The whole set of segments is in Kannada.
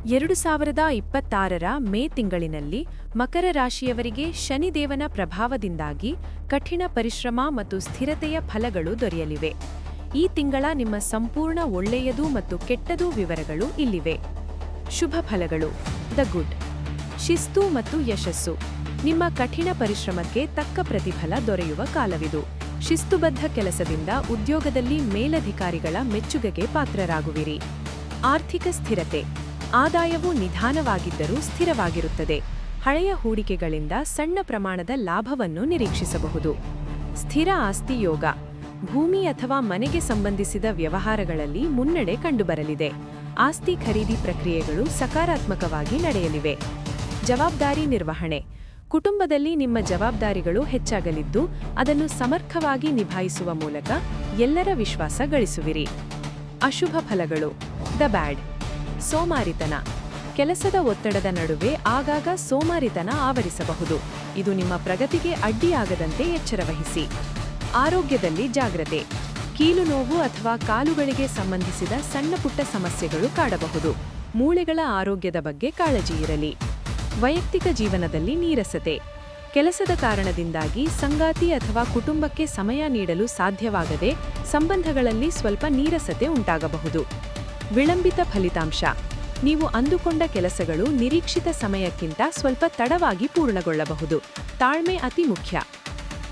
2026ರ ಮೇ ತಿಂಗಳಿನಲ್ಲಿ ಮಕರ ರಾಶಿಯವರಿಗೆ ಶನಿದೇವನ ಪ್ರಭಾವದಿಂದಾಗಿ ಕಠಿಣ ಪರಿಶ್ರಮ ಮತ್ತು ಸ್ಥಿರತೆಯ ಫಲಗಳು ದೊರೆಯಲಿವೆ. ಈ ತಿಂಗಳ ನಿಮ್ಮ ಸಂಪೂರ್ಣ ಒಳ್ಳೆಯದು ಮತ್ತು ಕೆಟ್ಟದು ವಿವರಗಳು ಇಲ್ಲಿವೆ. ಶುಭ ಫಲಗಳು. The good. ಶಿಸ್ತು ಮತ್ತು ಯಶಸ್ಸು. ನಿಮ್ಮ ಕಠಿಣ ಪರಿಶ್ರಮಕ್ಕೆ ತಕ್ಕ ಪ್ರತಿಫಲ ದೊರೆಯುವ ಕಾಲವಿದು. ಶಿಸ್ತುಬದ್ಧ ಕೆಲಸದಿಂದ ಉದ್ಯೋಗದಲ್ಲಿ ಮೇಲಧಿಕಾರಿಗಳ ಮೆಚ್ಚುಗೆಗೆ ಪಾತ್ರರಾಗುವಿರಿ. ಆರ್ಥಿಕ ಸ್ಥಿರತೆ. ಆದಾಯವು ನಿಧಾನವಾಗಿದ್ದರೂ ಸ್ಥಿರವಾಗಿರುತ್ತದೆ. ಹಳೆಯ ಹೂಡಿಕೆಗಳಿಂದ ಸಣ್ಣ ಪ್ರಮಾಣದ ಲಾಭವನ್ನು ನಿರೀಕ್ಷಿಸಬಹುದು. ಸ್ಥಿರ ಆಸ್ತಿ ಯೋಗ. ಭೂಮಿ ಅಥವಾ ಮನೆಗೆ ಸಂಬಂಧಿಸಿದ ವ್ಯವಹಾರಗಳಲ್ಲಿ ಮುನ್ನಡೆ ಕಂಡುಬರಲಿದೆ. ಆಸ್ತಿ ಖರೀದಿ ಪ್ರಕ್ರಿಯೆಗಳು ಸಕಾರಾತ್ಮಕವಾಗಿ ನಡೆಯಲಿವೆ. ಜವಾಬ್ದಾರಿ ನಿರ್ವಹಣೆ. ಕುಟುಂಬದಲ್ಲಿ ನಿಮ್ಮ ಜವಾಬ್ದಾರಿಗಳು ಹೆಚ್ಚಾಗಲಿದ್ದು, ಅದನ್ನು ಸಮರ್ಥವಾಗಿ ನಿಭಾಯಿಸುವ ಮೂಲಕ ಎಲ್ಲರ ವಿಶ್ವಾಸ ಗಳಿಸುವಿರಿ. ಅಶುಭ ಫಲಗಳು. The bad. ಸೋಮಾರಿತನ. ಕೆಲಸದ ಒತ್ತಡದ ನಡುವೆ ಆಗಾಗ ಸೋಮಾರಿತನ ಆವರಿಸಬಹುದು. ಇದು ನಿಮ್ಮ ಪ್ರಗತಿಗೆ ಅಡ್ಡಿಯಾಗದಂತೆ ಎಚ್ಚರವಹಿಸಿ. ಆರೋಗ್ಯದಲ್ಲಿ ಜಾಗ್ರತೆ. ಕೀಲು ನೋವು ಅಥವಾ ಕಾಲುಗಳಿಗೆ ಸಂಬಂಧಿಸಿದ ಸಣ್ಣಪುಟ್ಟ ಸಮಸ್ಯೆಗಳು ಕಾಡಬಹುದು. ಮೂಳೆಗಳ ಆರೋಗ್ಯದ ಬಗ್ಗೆ ಕಾಳಜಿ ಇರಲಿ. ವೈಯಕ್ತಿಕ ಜೀವನದಲ್ಲಿ ನೀರಸತೆ. ಕೆಲಸದ ಕಾರಣದಿಂದಾಗಿ ಸಂಗಾತಿ ಅಥವಾ ಕುಟುಂಬಕ್ಕೆ ಸಮಯ ನೀಡಲು ಸಾಧ್ಯವಾಗದೆ ಸಂಬಂಧಗಳಲ್ಲಿ ಸ್ವಲ್ಪ ನೀರಸತೆ ಉಂಟಾಗಬಹುದು. ವಿಳಂಬಿತ ಫಲಿತಾಂಶ. ನೀವು ಅಂದುಕೊಂಡ ಕೆಲಸಗಳು ನಿರೀಕ್ಷಿತ ಸಮಯಕ್ಕಿಂತ ಸ್ವಲ್ಪ ತಡವಾಗಿ ಪೂರ್ಣಗೊಳ್ಳಬಹುದು. ತಾಳ್ಮೆ ಅತಿ ಮುಖ್ಯ.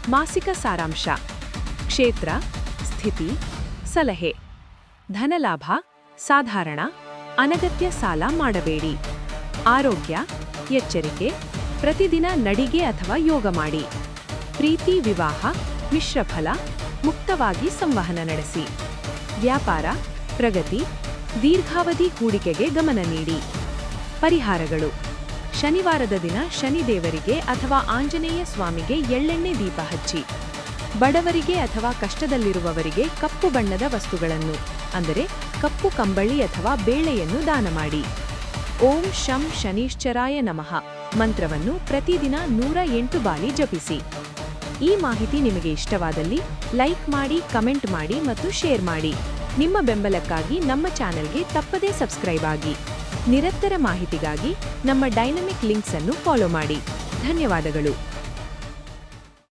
ಮಾಸಿಕ ಸಾರಾಂಶ. ಕ್ಷೇತ್ರ, ಸ್ಥಿತಿ, ಸಲಹೆ. ಧನಲಾಭ ಸಾಧಾರಣ. ಅನಗತ್ಯ ಸಾಲ ಮಾಡಬೇಡಿ. ಆರೋಗ್ಯ ಎಚ್ಚರಿಕೆ. ಪ್ರತಿದಿನ ನಡಿಗೆ ಅಥವಾ ಯೋಗ ಮಾಡಿ. ಪ್ರೀತಿ ವಿವಾಹ ಮಿಶ್ರಫಲ. ಮುಕ್ತವಾಗಿ ಸಂವಹನ ನಡೆಸಿ. ವ್ಯಾಪಾರ ಪ್ರಗತಿ. ದೀರ್ಘಾವಧಿ ಹೂಡಿಕೆಗೆ ಗಮನ ನೀಡಿ. ಪರಿಹಾರಗಳು. ಶನಿವಾರದ ದಿನ ಶನಿದೇವರಿಗೆ ಅಥವಾ ಆಂಜನೇಯ ಸ್ವಾಮಿಗೆ ಎಳ್ಳೆಣ್ಣೆ ದೀಪ ಹಚ್ಚಿ. ಬಡವರಿಗೆ ಅಥವಾ ಕಷ್ಟದಲ್ಲಿರುವವರಿಗೆ ಕಪ್ಪು ಬಣ್ಣದ ವಸ್ತುಗಳನ್ನು ಅಂದರೆ ಕಪ್ಪು ಕಂಬಳಿ ಅಥವಾ ಬೇಳೆಯನ್ನು ದಾನ ಮಾಡಿ. ಓಂ ಶಂ ಶನೀಶ್ಚರಾಯ ನಮಃ ಮಂತ್ರವನ್ನು ಪ್ರತಿದಿನ 108 ಬಾರಿ ಜಪಿಸಿ. ಈ ಮಾಹಿತಿ ನಿಮಗೆ ಇಷ್ಟವಾದಲ್ಲಿ ಲೈಕ್ ಮಾಡಿ, ಕಮೆಂಟ್ ಮಾಡಿ ಮತ್ತು ಶೇರ್ ಮಾಡಿ. ನಿಮ್ಮ ಬೆಂಬಲಕ್ಕಾಗಿ ನಮ್ಮ ಚಾನೆಲ್ಗೆ ತಪ್ಪದೇ ಸಬ್ಸ್ಕ್ರೈಬ್ ಆಗಿ. ನಿರಂತರ ಮಾಹಿತಿಗಾಗಿ ನಮ್ಮ ಡೈನಮಿಕ್ ಲಿಂಕ್ಸ್ ಅನ್ನು ಫಾಲೋ ಮಾಡಿ. ಧನ್ಯವಾದಗಳು.